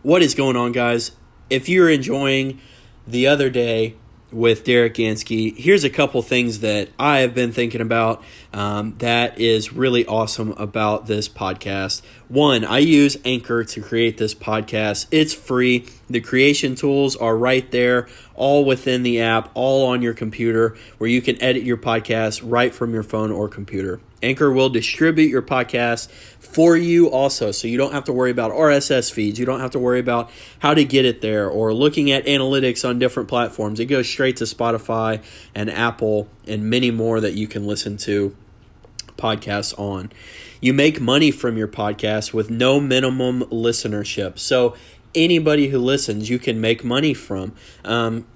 What is going on, guys? If you're enjoying the other day with Daryk, here's a couple things that I have been thinking about that is really awesome about this podcast. One, I use Anchor to create this podcast. It's free. The creation tools are right there, all within the app, all on your computer, where you can edit your podcast right from your phone or computer. Anchor will distribute your podcast for you also, so you don't have to worry about RSS feeds. You don't have to worry about how to get it there or looking at analytics on different platforms. It goes straight to Spotify and Apple and many more that you can listen to podcasts on. You make money from your podcast with no minimum listenership. So anybody who listens, you can make money from.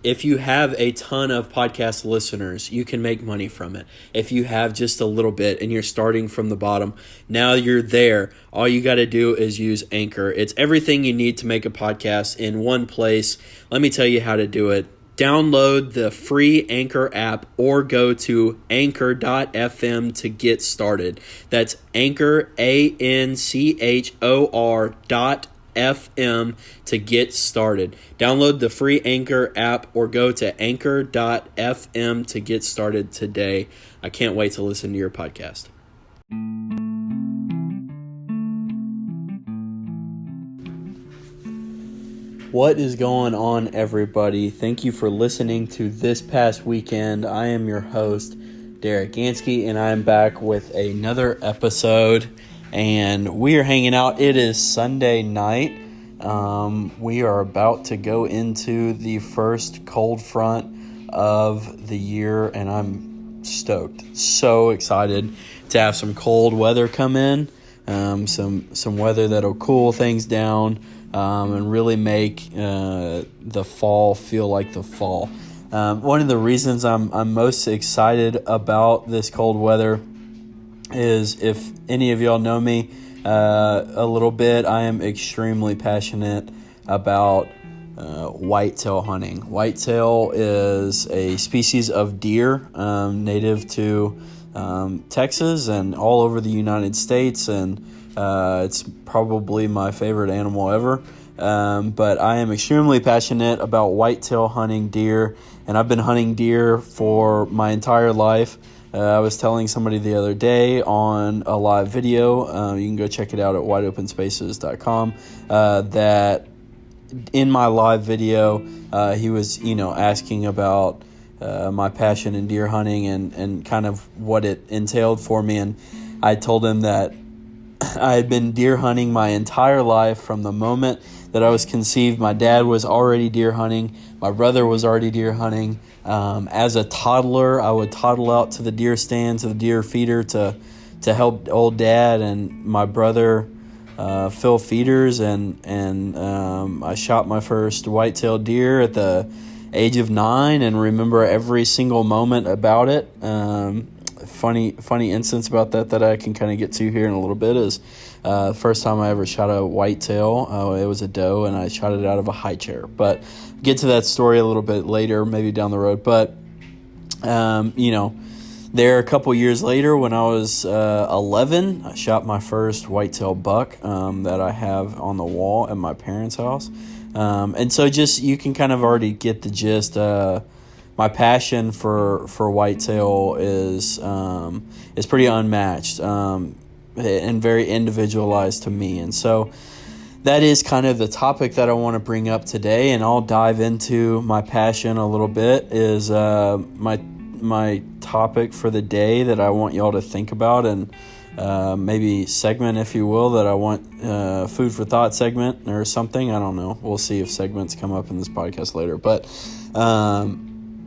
If you have a ton of podcast listeners, you can make money from it. If you have just a little bit and you're starting from the bottom, now you're there. All you got to do is use Anchor. It's everything you need to make a podcast in one place. Let me tell you how to do it. Download the free Anchor app or go to anchor.fm to get started. That's Anchor, ANCHOR.FM to get started. Download the free Anchor app or go to anchor.fm to get started today. I can't wait to listen to your podcast. What is going on, everybody? Thank you for listening to This Past Weekend. I am your host, Daryk, and I am back with another episode, and we are hanging out. It is Sunday night. We are about to go into the first cold front of the year, and I'm stoked. So excited to have some cold weather come in, some weather that'll cool things down. And really make the fall feel like the fall. One of the reasons I'm most excited about this cold weather is, if any of y'all know me a little bit, I am extremely passionate about whitetail hunting. Whitetail is a species of deer native to Texas and all over the United States, and it's probably my favorite animal ever. But I am extremely passionate about whitetail hunting deer, and I've been hunting deer for my entire life. I was telling somebody the other day on a live video, you can go check it out at wideopenspaces.com, that in my live video, he was, asking about my passion in deer hunting and kind of what it entailed for me. And I told him that I had been deer hunting my entire life from the moment that I was conceived. My dad was already deer hunting. My brother was already deer hunting. As a toddler, I would toddle out to the deer stand, to the deer feeder to help old dad and my brother fill feeders. And I shot my first white-tailed deer at the age of 9 and remember every single moment about it. Funny instance about that I can kind of get to here in a little bit is the first time I ever shot a whitetail. It was a doe, and I shot it out of a high chair. But get to that story a little bit later, maybe down the road. But there a couple years later, when I was 11, I shot my first whitetail buck that I have on the wall at my parents' house. And so just you can kind of already get the gist. My passion for whitetail is pretty unmatched and very individualized to me. And so that is kind of the topic that I want to bring up today, and I'll dive into my passion a little bit. Is my topic for the day that I want y'all to think about, and maybe segment, if you will, that I want food for thought segment or something. I don't know. We'll see if segments come up in this podcast later. But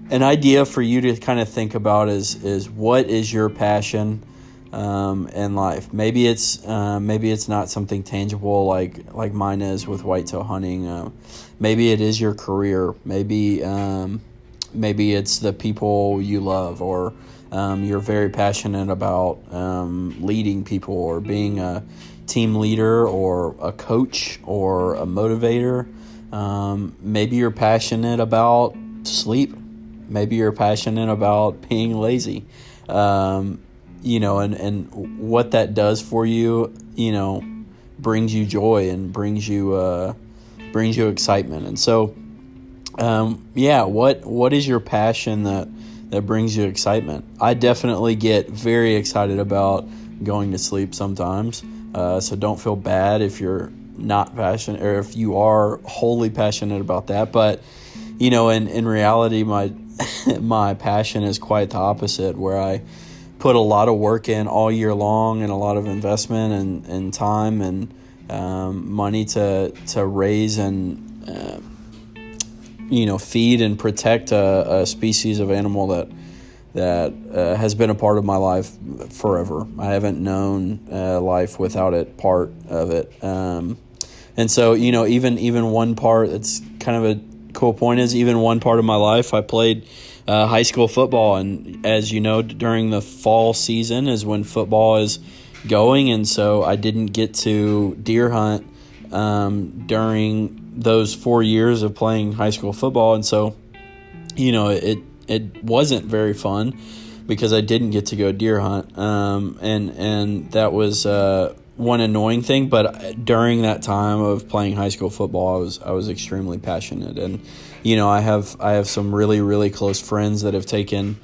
an idea for you to kind of think about is what is your passion in life? Maybe it's not something tangible like mine is with whitetail hunting. Maybe it is your career. Maybe it's the people you love, or you're very passionate about leading people, or being a team leader, or a coach, or a motivator. Maybe you're passionate about sleep. Maybe you're passionate about being lazy, and what that does for you, brings you joy and brings you brings you excitement. And so, what is your passion that brings you excitement? I definitely get very excited about going to sleep sometimes. So don't feel bad if you're not passionate, or if you are wholly passionate about that. But, in reality, my passion is quite the opposite, where I put a lot of work in all year long, and a lot of investment and time and money to raise and feed and protect a species of animal that has been a part of my life forever. I haven't known life without it, part of it. And so, even one part that's kind of a cool point is, even one part of my life, I played high school football. And as you know, during the fall season is when football is going. And so I didn't get to deer hunt during those 4 years of playing high school football. And so, it wasn't very fun because I didn't get to go deer hunt. And that was one annoying thing. But during that time of playing high school football, I was extremely passionate. And, I have some really, really close friends that have taken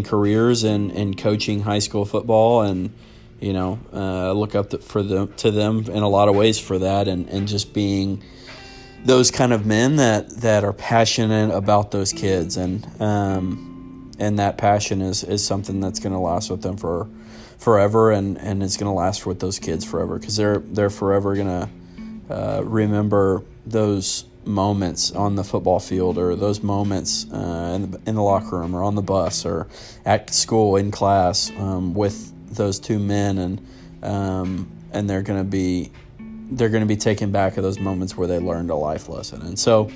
careers in coaching high school football, and, look up to them in a lot of ways for that, and just being those kind of men that are passionate about those kids, and that passion is something that's going to last with them for forever, and it's going to last with those kids forever, because they're forever going to remember those moments on the football field, or those moments in the locker room, or on the bus, or at school in class with those two men, and they're going to be taken back at those moments where they learned a life lesson. And so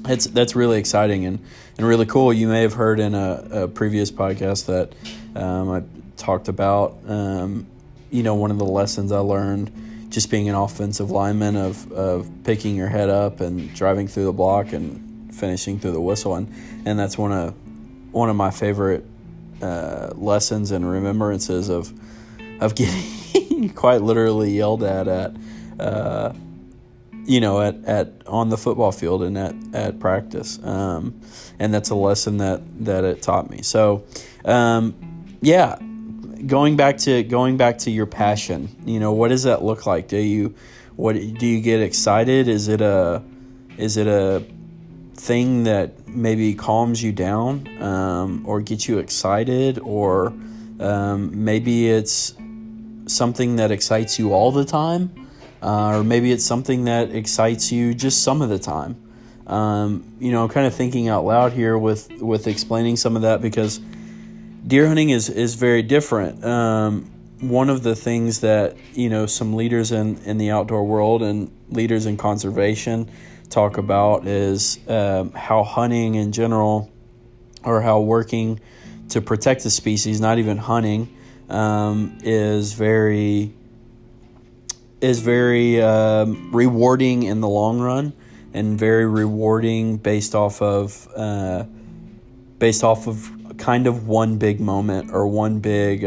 that's really exciting and really cool. You may have heard in a previous podcast that I talked about one of the lessons I learned just being an offensive lineman of picking your head up and driving through the block and finishing through the whistle. And that's one of my favorite lessons and remembrances of getting quite literally yelled at on the football field and at practice. And that's a lesson that it taught me. So, going back to your passion, what does that look like? Do you get excited? Is it a thing that maybe calms you down, or gets you excited, or maybe it's something that excites you all the time, or maybe it's something that excites you just some of the time. I'm kind of thinking out loud here with explaining some of that, because deer hunting is very different. One of the things that, some leaders in the outdoor world and leaders in conservation talk about is how hunting in general, or how working to protect the species, not even hunting, is very rewarding in the long run, and very rewarding based off of kind of one big moment, or one big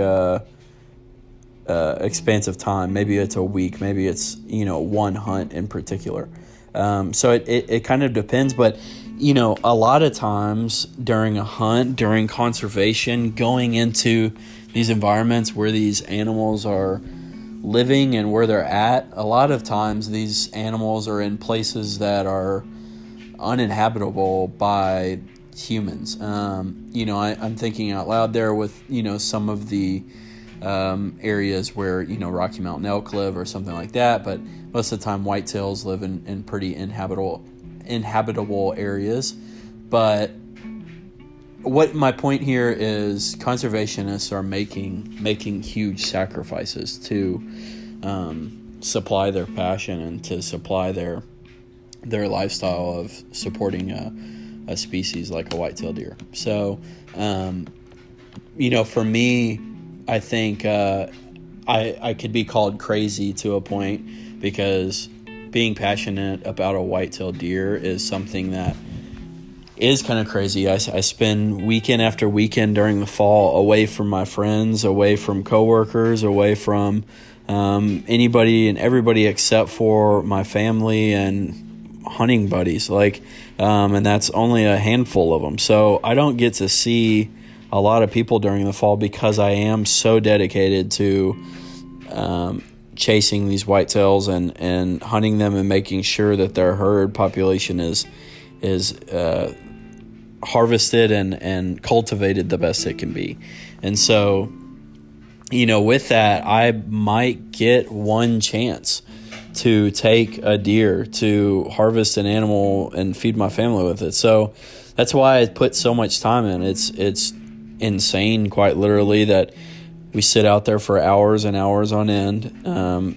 expanse of time. Maybe it's a week, maybe it's one hunt in particular. So it kind of depends, but a lot of times during a hunt, during conservation, going into these environments where these animals are living and where they're at, a lot of times these animals are in places that are uninhabitable by humans. I'm thinking out loud there with some of the areas where Rocky Mountain elk live, or something like that, but most of the time whitetails live in pretty inhabitable areas. But what my point here is, conservationists are making huge sacrifices to supply their passion and to supply their lifestyle of supporting a species like a whitetail deer. So, for me, I think I could be called crazy to a point, because being passionate about a whitetail deer is something that is kind of crazy. I spend weekend after weekend during the fall away from my friends, away from coworkers, away from anybody and everybody except for my family and hunting buddies, and that's only a handful of them. So I don't get to see a lot of people during the fall because I am so dedicated to chasing these whitetails and hunting them and making sure that their herd population is harvested and cultivated the best it can be. And so, with that, I might get one chance to take a deer to harvest an animal and feed my family with it. So that's why I put so much time in. It's insane, quite literally, that we sit out there for hours and hours on end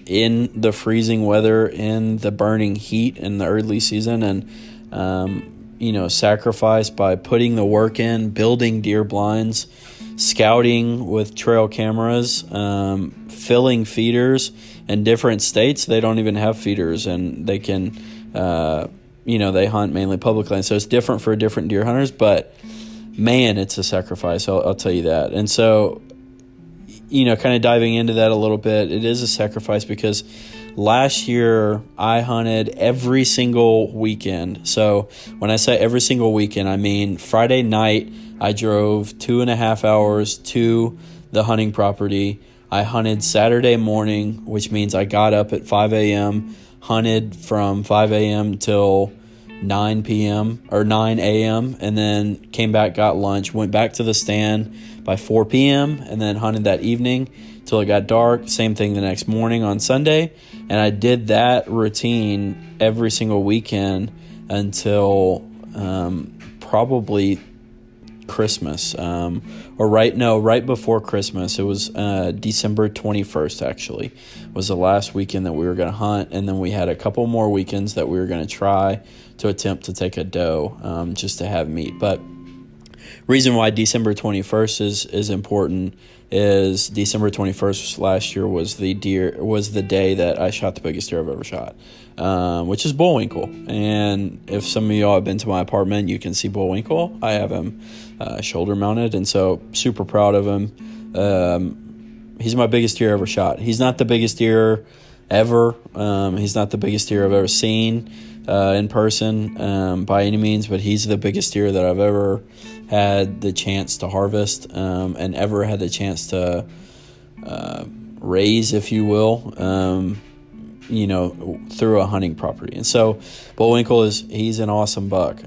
in the freezing weather, in the burning heat in the early season, and sacrifice by putting the work in, building deer blinds, scouting with trail cameras, filling feeders. In different states, they don't even have feeders, and they can, they hunt mainly public land. So it's different for different deer hunters, but man, it's a sacrifice. I'll tell you that. And so, kind of diving into that a little bit, it is a sacrifice because last year I hunted every single weekend. So when I say every single weekend, I mean Friday night I drove 2.5 hours to the hunting property. I hunted Saturday morning, which means I got up at 5 a.m., hunted from 5 a.m. till 9 p.m. or 9 a.m., and then came back, got lunch, went back to the stand by 4 p.m., and then hunted that evening till it got dark. Same thing the next morning on Sunday. And I did that routine every single weekend until probably Christmas, right before Christmas. It was December 21st, actually, was the last weekend that we were going to hunt. And then we had a couple more weekends that we were going to try to attempt to take a doe just to have meat. But reason why December 21st is important is December 21st last year was the day that I shot the biggest deer I've ever shot, which is bullwinkle. And if some of y'all have been to my apartment, you can see bullwinkle. I have him shoulder mounted, and so super proud of him. He's my biggest deer ever shot. He's not the biggest deer ever. He's not the biggest deer I've ever seen in person by any means, but he's the biggest deer that I've ever had the chance to harvest and ever had the chance to raise, if you will, through a hunting property. And so bullwinkle he's an awesome buck.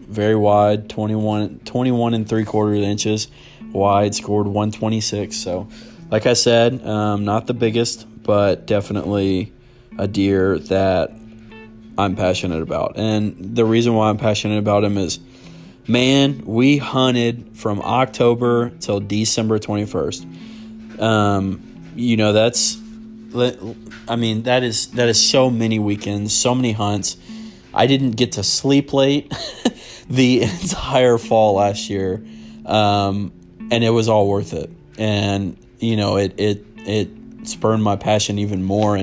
Very wide, 21 and 3/4 inches wide, scored 126. So like I said, not the biggest, but definitely a deer that I'm passionate about. And the reason why I'm passionate about him is, man, we hunted from October till December 21st. That is so many weekends, so many hunts. I didn't get to sleep late the entire fall last year, and it was all worth it. And it spurred my passion even more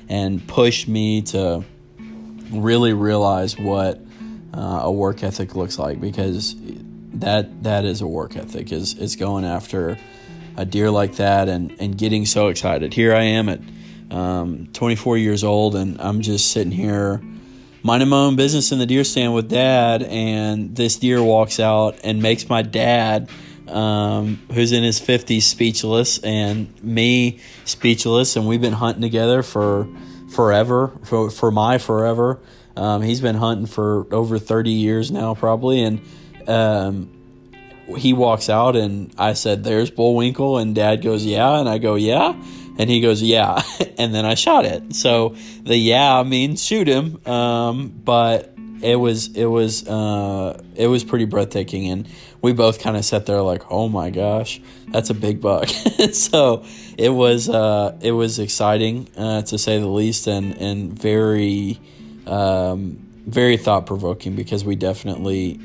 and pushed me to really realize what a work ethic looks like, because that is a work ethic, is going after a deer like that and getting so excited. Here I am at 24 years old, and I'm just sitting here minding my own business in the deer stand with Dad, and this deer walks out and makes my dad, who's in his 50s, speechless, and me speechless. And we've been hunting together for forever, for my forever. He's been hunting for over 30 years now, probably. And he walks out, and I said, "There's bullwinkle," and Dad goes, "Yeah," and I go, "Yeah," and he goes, "Yeah," and then I shot it. So the "yeah" means shoot him, but it was pretty breathtaking, and we both kind of sat there like, "Oh my gosh, that's a big buck." So it was exciting to say the least, and very very thought-provoking, because we definitely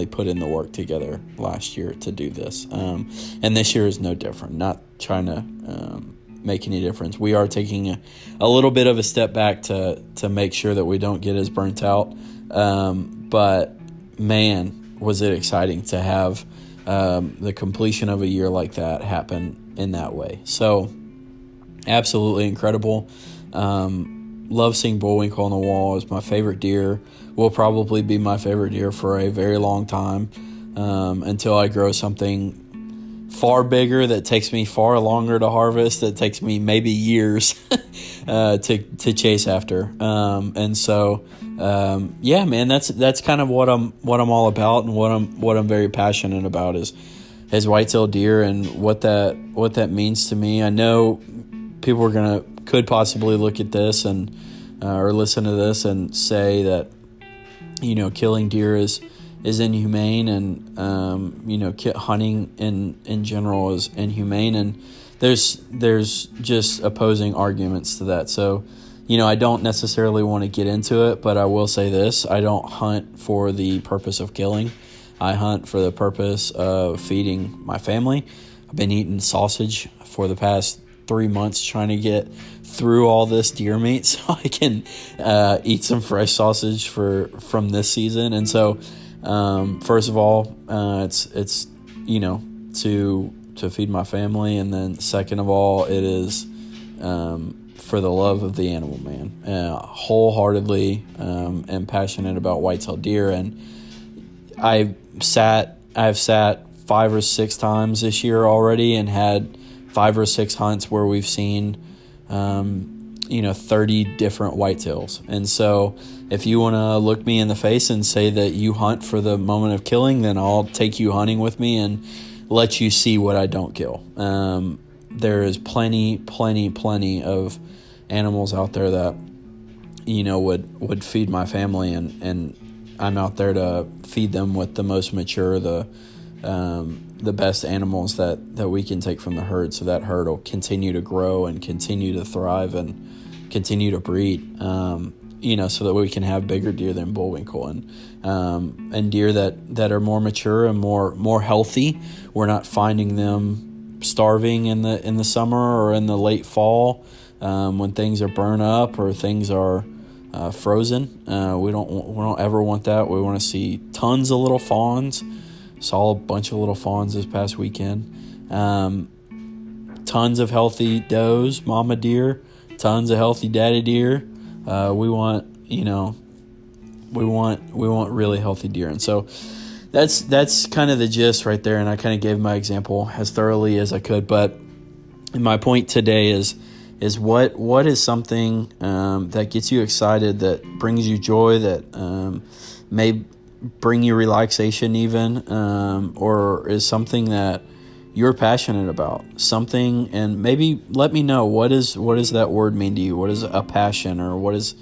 put in the work together last year to do this, and this year is no different. Not trying to make any difference. We are taking a little bit of a step back to make sure that we don't get as burnt out, but man, was it exciting to have the completion of a year like that happen in that way. So Absolutely incredible. Love seeing bullwinkle on the wall. Is my favorite deer. Will probably be my favorite deer for a very long time, until I grow something far bigger that takes me far longer to harvest, that takes me maybe years to chase after. And so yeah, man, that's kind of what I'm all about, and what I'm very passionate about is whitetail deer and what that means to me. I know people could possibly look at this and or listen to this and say that, killing deer is inhumane, and hunting in general is inhumane, and there's just opposing arguments to that. So I don't necessarily want to get into it, but I will say this: I don't hunt for the purpose of killing. I hunt for the purpose of feeding my family. I've been eating sausage for the past 3 months trying to get through all this deer meat so I can eat some fresh sausage from this season. And so first of all, it's to feed my family, and then second of all, it is for the love of the animal, man. Wholeheartedly am passionate about whitetail deer, and I've sat 5 or 6 times this year already, and had 5 or 6 hunts where we've seen 30 different whitetails. And so if you want to look me in the face and say that you hunt for the moment of killing, then I'll take you hunting with me and let you see what I don't kill. There is plenty of animals out there that would feed my family, and I'm out there to feed them with the most mature, the best animals that we can take from the herd, so that herd will continue to grow and continue to thrive and continue to breed, so that we can have bigger deer than bullwinkle, and deer that are more mature and more healthy. We're not finding them starving in the summer or in the late fall, when things are burnt up or things are frozen. We don't ever want that. We want to see tons of little fawns. Saw a bunch of little fawns this past weekend. Tons of healthy does, mama deer. Tons of healthy daddy deer. We want really healthy deer, and so that's kind of the gist right there. And I kind of gave my example as thoroughly as I could. But my point today is what is something that gets you excited, that brings you joy, that may bring you relaxation even, or is something that you're passionate about, something, and maybe let me know, what does that word mean to you? What is a passion, or what is,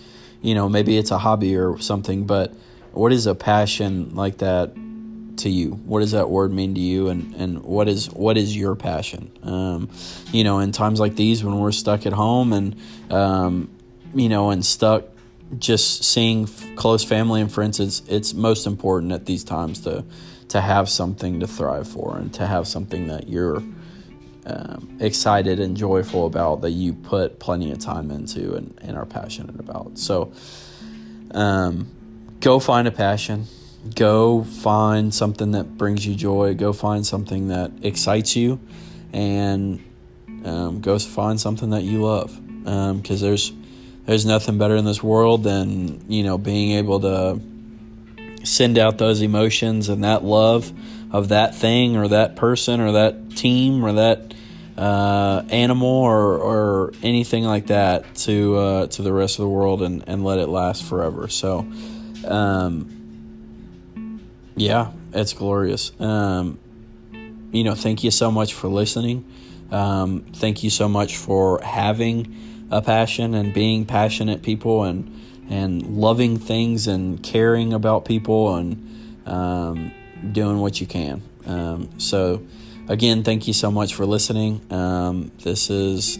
maybe it's a hobby or something, but what is a passion like that to you? What does that word mean to you, and what is your passion? In times like these when we're stuck at home and and stuck just seeing close family and friends, it's most important at these times to have something to thrive for, and to have something that you're excited and joyful about, that you put plenty of time into and are passionate about. So go find a passion. Go find something that brings you joy. Go find something that excites you, and go find something that you love, because there's nothing better in this world than being able to send out those emotions and that love of that thing or that person or that team or that animal or anything like that to the rest of the world, and let it last forever. So yeah, it's glorious. Thank you so much for listening. Thank you so much for having a passion and being passionate people, and loving things and caring about people, and doing what you can. So again, thank you so much for listening. This is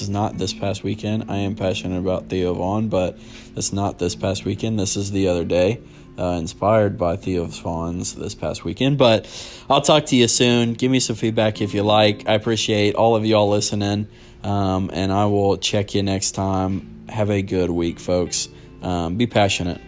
not this past weekend. I am passionate about Theo Vaughn, but it's not this past weekend. This is the other day, inspired by Theo Vaughn's this past weekend. But I'll talk to you soon. Give me some feedback if you like. I appreciate all of y'all listening, and I will check you next time. Have a good week, folks. Be passionate.